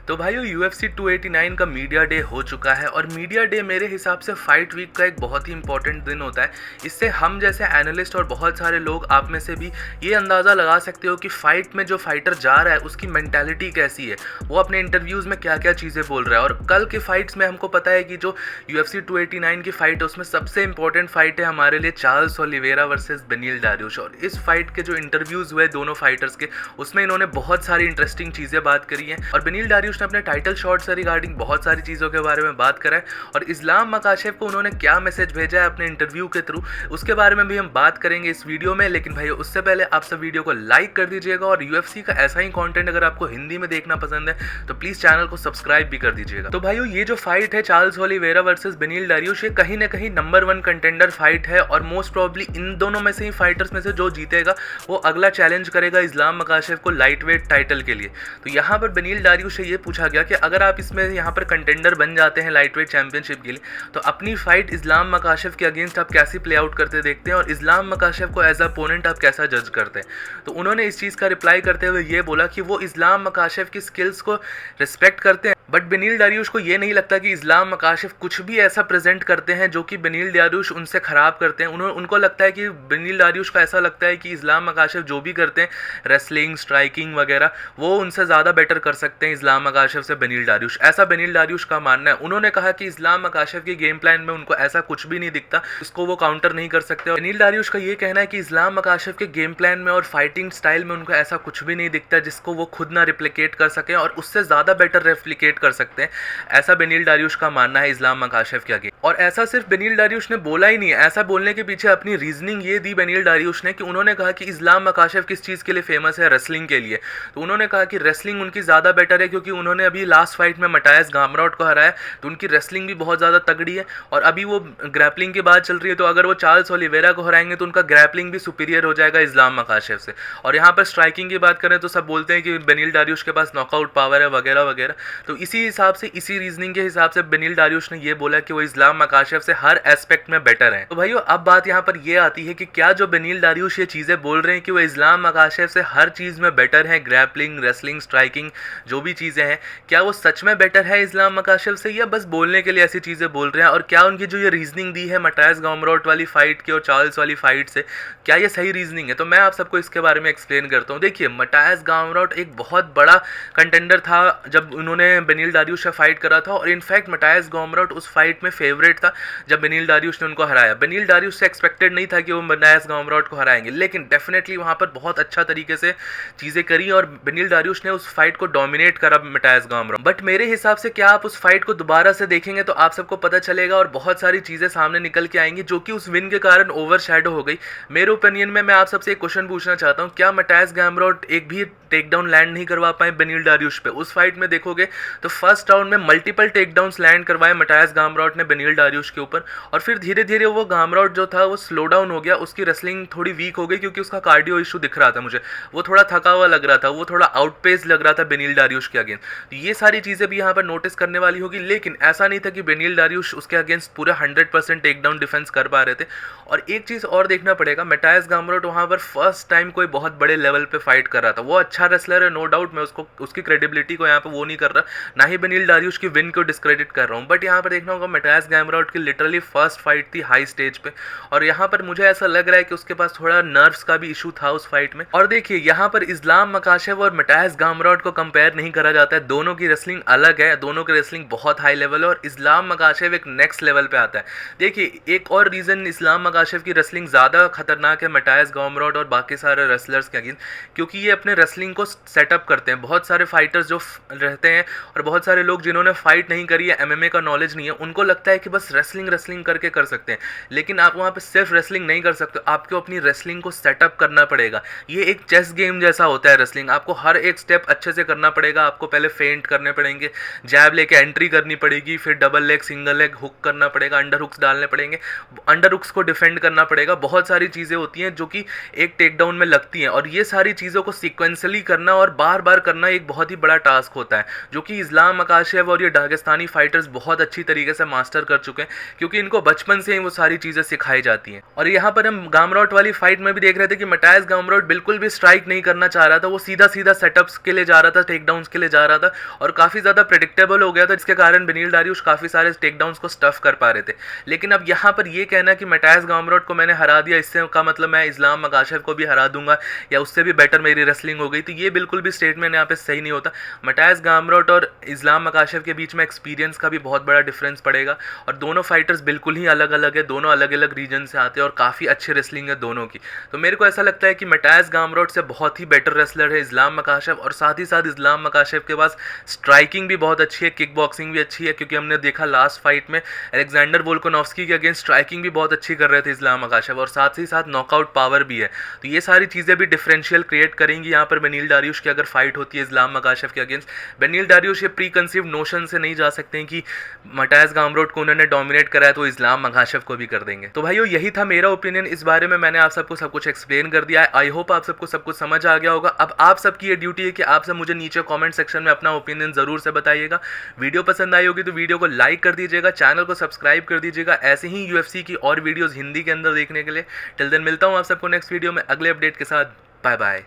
तो भाइयों UFC 289 का मीडिया डे हो चुका है और मीडिया डे मेरे हिसाब से फाइट वीक का एक बहुत ही इंपॉर्टेंट दिन होता है। इससे हम जैसे एनालिस्ट और बहुत सारे लोग आप में से भी ये अंदाज़ा लगा सकते हो कि फाइट में जो फाइटर जा रहा है उसकी मेंटालिटी कैसी है, वो अपने इंटरव्यूज़ में क्या क्या चीज़ें बोल रहा है। और कल के फाइट्स में हमको पता है कि जो UFC 289 की फाइट है उसमें सबसे इंपॉर्टेंट फाइट है हमारे लिए चार्ल्स ओलिवेरा वर्सेस बेनिल डैरिउश। और इस फाइट के जो इंटरव्यूज़ हुए दोनों फाइटर्स के, उसमें इन्होंने बहुत सारी इंटरेस्टिंग चीज़ें बात करी हैं। और बेनिल डैरिउश ने अपने टाइटल शॉट से रिगार्डिंग बहुत सारी चीज़ों के बारे में बात करा है और इस्लाम मकाशेव को उन्होंने क्या मैसेज भेजा है अपने इंटरव्यू के थ्रू, उसके बारे में भी हम बात करेंगे इस वीडियो में। लेकिन भाई उससे पहले आप सब वीडियो को लाइक कर दीजिएगा और UFC का ऐसा ही कंटेंट अगर आपको हिंदी में देखना पसंद है तो प्लीज़ चैनल को सब्सक्राइब भी कर दीजिएगा। तो भाइयों ये जो फाइट है चार्ल्स ओलिवेरा वर्सेस बेनिल डैरिउश, ये कहीं ना कहीं नंबर 1 कंटेंडर फाइट है और मोस्ट प्रॉब्ली इन दोनों में से ही फाइटर्स में से जो जीतेगा वो अगला चैलेंज करेगा इस्लाम मकाशेव को लाइट वेट टाइटल के लिए। तो यहाँ पर बेनिल डैरिउश से ये पूछा गया कि अगर आप इसमें यहाँ पर कंटेंडर बन जाते हैं लाइट वेट चैंपियनशिप के लिए तो अपनी फाइट इस्लाम मकाशेव के अगेंस्ट आप कैसी प्ले आउट करते देखते हैं और इस्लाम मकाशेव को एज अपोनेंट आप कैसा जज करते हैं। तो उन्होंने इस चीज़ का रिप्लाई करते हुए ये बोला कि वो इस्लाम मकाशेव की स्किल्स को रिस्पेक्ट करते हैं, बट बेनिल डैरिउश को ये नहीं लगता कि इस्लाम मकाशेव कुछ भी ऐसा प्रेजेंट करते हैं जो कि बेनिल डैरिउश उनसे ख़राब करते हैं। उनको लगता है कि बेनिल डैरिउश को ऐसा लगता है कि इस्लाम मकाशेव जो भी करते हैं रेसलिंग स्ट्राइकिंग वगैरह वो उनसे ज़्यादा बेटर कर सकते हैं इस्लाम मकाशेव से बेनिल डैरिउश, ऐसा बेनिल डैरिउश का मानना है। उन्होंने कहा कि इस्लाम मकाशेव के गेम प्लान में उनको ऐसा कुछ भी नहीं दिखता, उसको वो काउंटर नहीं कर सकते। और बेनिल डैरिउश का ये कहना है कि इस्लाम मकाशेव के गेम प्लान में और फाइटिंग स्टाइल में उनको ऐसा कुछ भी नहीं दिखता जिसको वो खुद ना रिप्लिकेट कर सकें और उससे ज़्यादा बेटर रेप्लिकेट कर सकते हैं, ऐसा बेनिल डैरिउश का मानना है इस्लाम मकाशेव के आगे। और ऐसा सिर्फ बेनिल डैरिउश ने बोला ही नहीं है, ऐसा बोलने के पीछे अपनी रीजनिंग ये दी बेनिल डैरिउश ने कि उन्होंने कहा कि इस्लाम मकाशेव किस चीज़ के लिए फेमस है, रेसलिंग के लिए। तो उन्होंने कहा कि रेसलिंग उनकी ज़्यादा बेटर है क्योंकि उन्होंने अभी लास्ट फाइट में मटायस गामरॉट को हराया, तो उनकी रेसलिंग भी बहुत ज़्यादा तगड़ी है। और अभी वो ग्रैपलिंग की बात चल रही है, तो अगर वो चार्ल्स ओलिवेरा को हराएंगे तो उनका ग्रैपलिंग भी सुपीरियर हो जाएगा इस्लाम मकाशेव से। और यहाँ पर स्ट्राइकिंग की बात करें तो सब बोलते हैं कि बेनिल डैरिउश के पास नॉकआउट पावर है वगैरह वगैरह। तो इसी हिसाब से, इसी रीजनिंग के हिसाब से बेनिल डैरिउश ने ये बोला कि वो इस्लाम मकाशेव से हर एस्पेक्ट में बेटर है। तो भाइयों अब बात यहाँ पर ये आती है कि क्या जो बेनिल डैरिउश ये चीज़ें बोल रहे हैं कि वो इस्लाम मकाशेव से हर चीज़ में बेटर है, ग्रैपलिंग रेसलिंग स्ट्राइकिंग जो भी चीज़ें हैं, क्या वो सच में बेटर है इस्लाम मकाशेव से या बस बोलने के लिए ऐसी चीज़ें बोल रहे हैं? और क्या उनकी जो ये रीजनिंग दी है मटायस गामरॉट वाली फाइट की और चार्ल्स वाली फाइट से, क्या ये सही रीजनिंग है? तो मैं आप सबको इसके बारे में एक्सप्लेन करता हूँ। देखिए मटायस गामरॉट एक बहुत बड़ा कंटेंडर था जब उन्होंने बेनिल डैरिउश से फाइट करा था और इनफैक्ट मटायस गामरॉट उस फाइट में फेवरेट था जब बेनिल डैरिउश ने उनको हराया। बेनिल डैरिउश से एक्सपेक्टेड नहीं था कि वो मटायस गामरॉट को हराएंगे, लेकिन डेफिनेटली वहाँ पर बहुत अच्छा तरीके से चीज़ें करी और बेनिल डैरिउश ने उस फाइट को डोमिनेट करा मटायस गामरॉट। बट मेरे हिसाब से क्या आप उस फाइट को दोबारा से देखेंगे तो आप सबको पता चलेगा और बहुत सारी चीज़ें सामने निकल के आएंगी जो कि उस विन के कारण ओवर शैडो हो गई। मेरे ओपिनियन में मैं आप सबसे एक क्वेश्चन पूछना चाहता हूँ, क्या मटायस गामरॉट एक भी टेक डाउन लैंड नहीं करवा पाए बेनिल डैरिउश पे? उस फाइट में देखोगे तो फर्स्ट राउंड में मल्टीपल टेक डाउन्स लैंड करवाए मटायस गामरॉट ने बेनिल डैरिउश के ऊपर और फिर धीरे धीरे वो गामरॉट जो था वो स्लो डाउन हो गया, उसकी रेसलिंग थोड़ी वीक हो गई क्योंकि उसका कार्डियो इशू दिख रहा था मुझे, वो थोड़ा थका हुआ लग रहा था, वो थोड़ा आउटपेस लग रहा था बेनिल डैरिउश के अगेंस्ट। तो ये सारी चीज़ें भी यहाँ पर नोटिस करने वाली होगी, लेकिन ऐसा नहीं था कि बेनिल डैरिउश उसके अगेंस्ट पूरा 100% टेक डाउन डिफेंस कर पा रहे थे। और एक चीज़ और देखना पड़ेगा, मटायस गामरॉट वहाँ पर फर्स्ट टाइम कोई बहुत बड़े लेवल पे फाइट कर रहा था। वो अच्छा रेसलर है नो डाउट, मैं उसको उसकी क्रेडिबिलिटी को यहाँ पे वो नहीं कर रहा, ना ही बेनिल डैरिउश की विन को डिस्क्रेडिट कर रहा हूँ। बट यहाँ पर देखना होगा मटायस गामरॉट की लिटरली फर्स्ट फाइट थी हाई स्टेज पे और यहाँ पर मुझे ऐसा लग रहा है कि उसके पास थोड़ा नर्व्स का भी इशू था उस फाइट में। और देखिए यहाँ पर इस्लाम मकाशेव और मटायस गामरॉट को कंपेयर नहीं करा जाता है, दोनों की रेसलिंग अलग है, दोनों की रेसलिंग बहुत हाई लेवल है और इस्लाम मकाशेव एक नेक्स्ट लेवल पे आता है। देखिए एक और रीज़न इस्लाम मकाशेव की रेसलिंग ज़्यादा खतरनाक है मटायस गामरॉट और बाकी सारे रेसलर्स के अगेंस्ट, क्योंकि ये अपने रेसलिंग को सेटअप करते हैं। बहुत सारे फाइटर्स जो रहते हैं और बहुत सारे लोग जिन्होंने फाइट नहीं करी है, MMA का नॉलेज नहीं है, उनको लगता है कि बस रेसलिंग करके कर सकते हैं, लेकिन आप वहाँ पे सिर्फ रेसलिंग नहीं कर सकते, आपको अपनी रेसलिंग को सेटअप करना पड़ेगा। ये एक चेस गेम जैसा होता है रेसलिंग, आपको हर एक स्टेप अच्छे से करना पड़ेगा। आपको पहले फेंट करने पड़ेंगे, जैब लेके एंट्री करनी पड़ेगी, फिर double leg single leg hook करना पड़ेगा, अंडर हुक्स डालने पड़ेंगे, अंडर हुक्स को डिफेंड करना पड़ेगा। बहुत सारी चीज़ें होती हैं जो कि एक टेक डाउन में लगती हैं और ये सारी चीज़ों को सीक्वेंसली करना और बार बार करना एक बहुत ही बड़ा टास्क होता है, जो कि इस्लाम मकाशेव और ये दागिस्तानी फाइटर्स बहुत अच्छी तरीके से मास्टर कर चुके हैं, क्योंकि इनको बचपन से ही वो सारी चीज़ें सिखाई जाती हैं। और यहाँ पर हम गामरॉट वाली फाइट में भी देख रहे थे कि मटायस गामरॉट बिल्कुल भी स्ट्राइक नहीं करना चाह रहा था, वो सीधा सीधा सेटअप्स के लिए जा रहा था, टेकडाउन्स के लिए जा रहा था, और काफ़ी ज़्यादा प्रेडिक्टेबल हो गया था, जिसके कारण बेनिल डारियुश काफ़ी सारे टेकडाउन्स को स्टफ कर पा रहे थे। लेकिन अब यहाँ पर ये कहना कि मटायस गामरॉट को मैंने हरा दिया, इससे का मतलब मैं इस्लाम मकाशेव को भी हरा दूंगा या उससे भी बेटर मेरी रेसलिंग हो गई, तो ये बिल्कुल भी स्टेटमेंट यहाँ पे सही नहीं होता। मटायस गामरॉट और इस्लाम मकाशेव के बीच में एक्सपीरियंस का भी बहुत बड़ा डिफरेंस पड़ेगा, और दोनों फाइटर्स बिल्कुल ही अलग अलग है, दोनों अलग अलग रीजन से आते हैं और काफ़ी अच्छी रेसलिंग है दोनों की। तो मेरे को ऐसा लगता है कि मटायस गामरॉट से बहुत ही बेटर रेसलर है इस्लाम मकाशेव, और साथ ही साथ इस्लाम मकाशेव के पास स्ट्राइकिंग भी बहुत अच्छी है, किक बॉक्सिंग भी अच्छी है, क्योंकि हमने देखा लास्ट फाइट में अलेक्जेंडर वोल्कानोव्स्की के अगेंस्ट स्ट्राइकिंग भी बहुत अच्छी कर रहे थे इस्लाम मकाशेव, और साथ ही साथ नॉकआउट पावर भी है। तो ये सारी चीज़ें भी डिफरेंशियल क्रिएट करेंगी यहाँ पर बेनिल डारियुश की अगर फाइट होती है इस्लाम मकाशेव के अगेंस्ट। बेनिल डारियुश ये प्री कंसीव्ड नोशन से नहीं जा सकते हैं कि मटायस गामरॉट को उन्होंने डोमिनेट करा है तो इस्लाम मकाशेव को भी कर देंगे। तो भाइयों यही था मेरा ओपिनियन इस बारे में, मैंने आप सबको सब कुछ एक्सप्लेन कर दिया है। आई होप आप सबको सब कुछ समझ आ गया होगा। अब आप सबकी ये ड्यूटी है कि आप सब मुझे नीचे कमेंट सेक्शन में अपना ओपिनियन जरूर से बताइएगा। वीडियो पसंद आई होगी तो वीडियो को लाइक कर दीजिएगा, चैनल को सब्सक्राइब कर दीजिएगा ऐसे ही UFC की और वीडियोस हिंदी के अंदर देखने के लिए। टिल देन मिलता हूँ आप सबको नेक्स्ट वीडियो में अगले अपडेट के साथ। Bye bye.